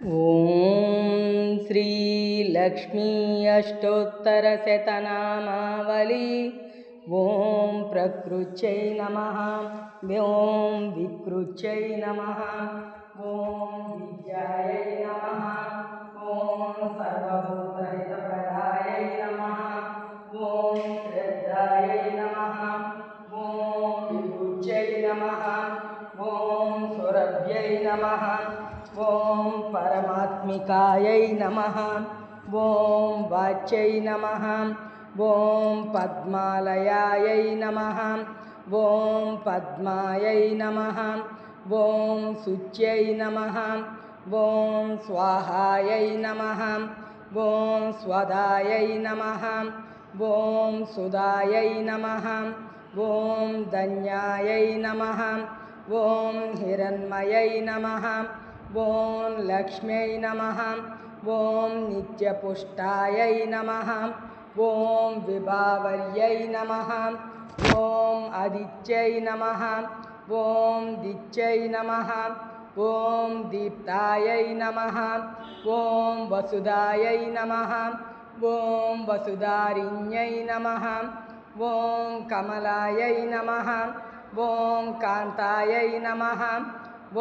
ॐ श्री लक्ष्मी अष्टोत्तरशतनामावली। ॐ प्रकृत्यै नमः। ॐ विकृत्यै नमः। ॐ विद्यायै नमः। ॐ सर्वभूतहितप्रदायै नमः। ॐ श्रद्धायै नमः। ॐ विभुत्यै नमः। ॐ सुरभ्यै नमः। ॐ परमात्मिकायै नमः। ॐ वाच्यै नमः। ॐ पद्मालयायै नमः। ॐ पद्मायै नमः। ॐ शुच्यै नमः। ॐ स्वाहायै नमः। ॐ स्वदायै नमः। ॐ सुदायै नमः। ॐ धन्यायै नमः। ॐ हिरण्मयै नमः। ॐ लक्ष्म्यै नमः। ॐ नित्यपुष्टायै नमः। ॐ विभावर्यै नमः। ॐ आदित्यै नमः। ॐ दित्यै नमः। ॐ दीप्तायै नमः। ॐ वसुधायै नमः। ॐ वसुधारिण्यै नमः। ॐ कमलायै नमः। ॐ कान्तायै नमः।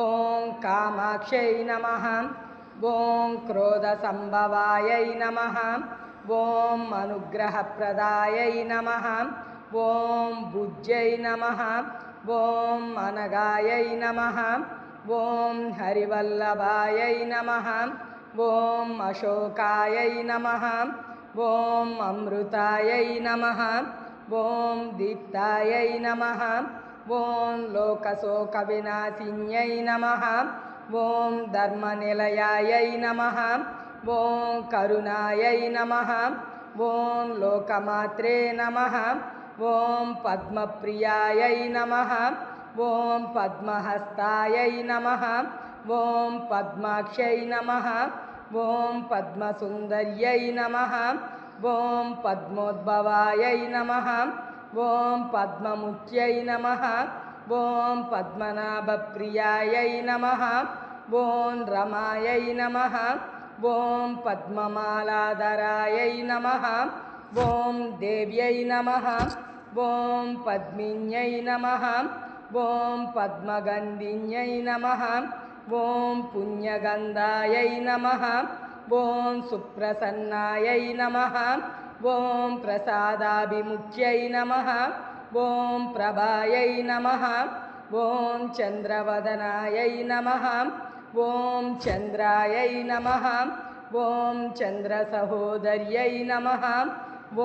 ॐ कामाक्ष्यै नमः। ॐ क्रोधसम्भवायै नमः। ॐ अनुग्रहप्रदायै नमः। ॐ भुज्यै नमः। ॐ अनगायै नमः। ॐ हरिवल्लभायै नमः। ॐ अशोकायै नमः। ॐ अमृतायै नमः। ॐ दीप्तायै नमः। ॐ लोकशोकविनाशिन्यै नमः। ॐ धर्मनिलयायै नमः। ॐ करुणायै नमः। ॐ लोकमात्रे नमः। ॐ पद्मप्रियायै नमः। ॐ पद्महस्तायै नमः। ॐ पद्माक्ष्यै नमः। ॐ पद्मसुन्दर्यै नमः। ॐ पद्मोद्भवायै नमः। ॐ पद्ममुख्यै नमः। ॐ पद्मनाभप्रियायै नमः। ॐ रमायै नमः। ॐ पद्ममालाधरायै नमः। ॐ देव्यै नमः। ॐ पद्मिन्यै नमः। ॐ पद्मगन्धिन्यै नमः। ॐ पुण्यगन्धायै नमः। ॐ सुप्रसन्नायै नमः। ॐ प्रसादाभिमुख्यै नमः। ॐ प्रभायै नमः। ॐ चन्द्रवदनायै नमः। ॐ चन्द्रायै नमः। ॐ चन्द्रसहोदर्यै नमः।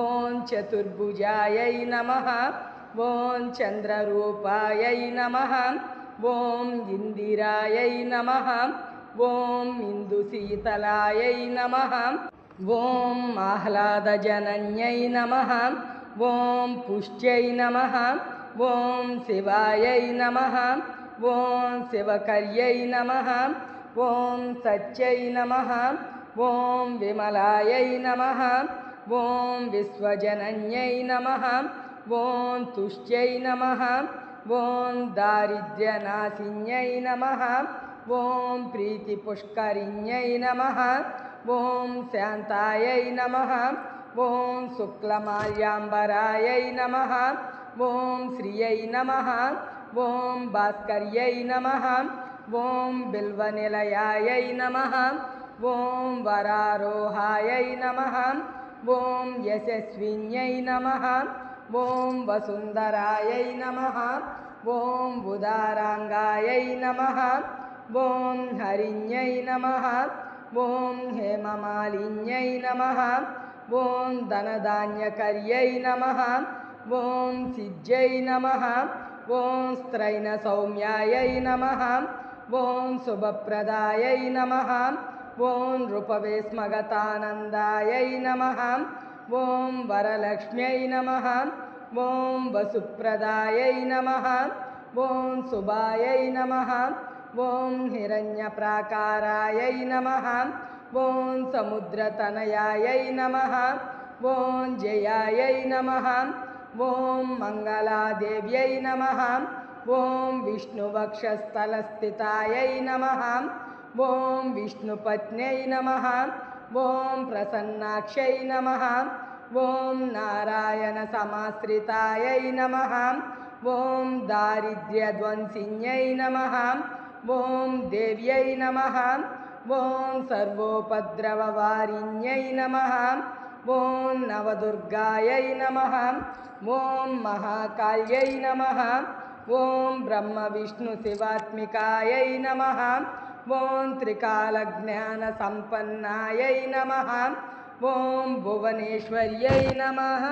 ॐ चतुर्भुजायै नमः। ॐ चन्द्ररूपायै नमः। ॐ इन्दिरायै नमः। ॐ इन्दुशीतलायै नमः। ॐ आह्लादजनन्यै नमः। ॐ पुष्ट्यै नमः। ॐ शिवायै नमः। ॐ शिवकर्यै नमः। ॐ सत्यै नमः। ॐ विमलायै नमः। ॐ विश्वजनन्यै नमः। ॐ तुष्ट्यै नमः। ॐ दारिद्र्यनाशिन्यै नमः। ॐ प्रीतिपुष्करिण्यै नमः। ॐ शान्तायै नमः। ॐ शुक्लमाल्याम्बरायै नमः। ॐ श्रियै नमः। ॐ भास्कर्यै नमः। ॐ बिल्वनिलयायै नमः। ॐ वरारोहायै नमः। ॐ यशस्विन्यै नमः। ॐ वसुन्धरायै नमः। ॐ उदाराङ्गायै नमः। ॐ हरिण्यै नमः। ॐ हेममालिन्यै नमः। ॐ धनधान्यकर्यै नमः। ॐ सिद्ध्यै नमः। ॐ स्त्रैणसौम्यायै नमः। ॐ शुभप्रदायै नमः। ॐ रूपवेस्मगतानन्दायै नमः। ॐ वरलक्ष्म्यै नमः। ॐ वसुप्रदायै नमः। ॐ शुभायै नमः। ॐ हिरण्यप्राकारायै नमः। ॐ समुद्रतनयायै नमः। ॐ जयायै नमः। ॐ मङ्गलादेव्यै नमः। ॐ विष्णुवक्षस्थलस्थितायै नमः। ఓం విష్ణుపత్న్యై నమః ఓం ప్రసన్నాక్షై నమః ఓం నారాయణ సమాశ్రితాయై నమః ఓం దారిద్ర్యధ్వంసిన్యై నమః ఓం దేవ్యై నమః ఓం సర్వోపద్రవవారిణ్యై నమః ఓం నవదుర్గాయై నమః ఓం మహాకాళ్యై నమః ఓం బ్రహ్మ విష్ణు శివాత్మికాయై నమః ఓం త్రికాలజ్ఞాన సంపన్నాయై నమః ఓం భువనేశ్వర్యై నమః.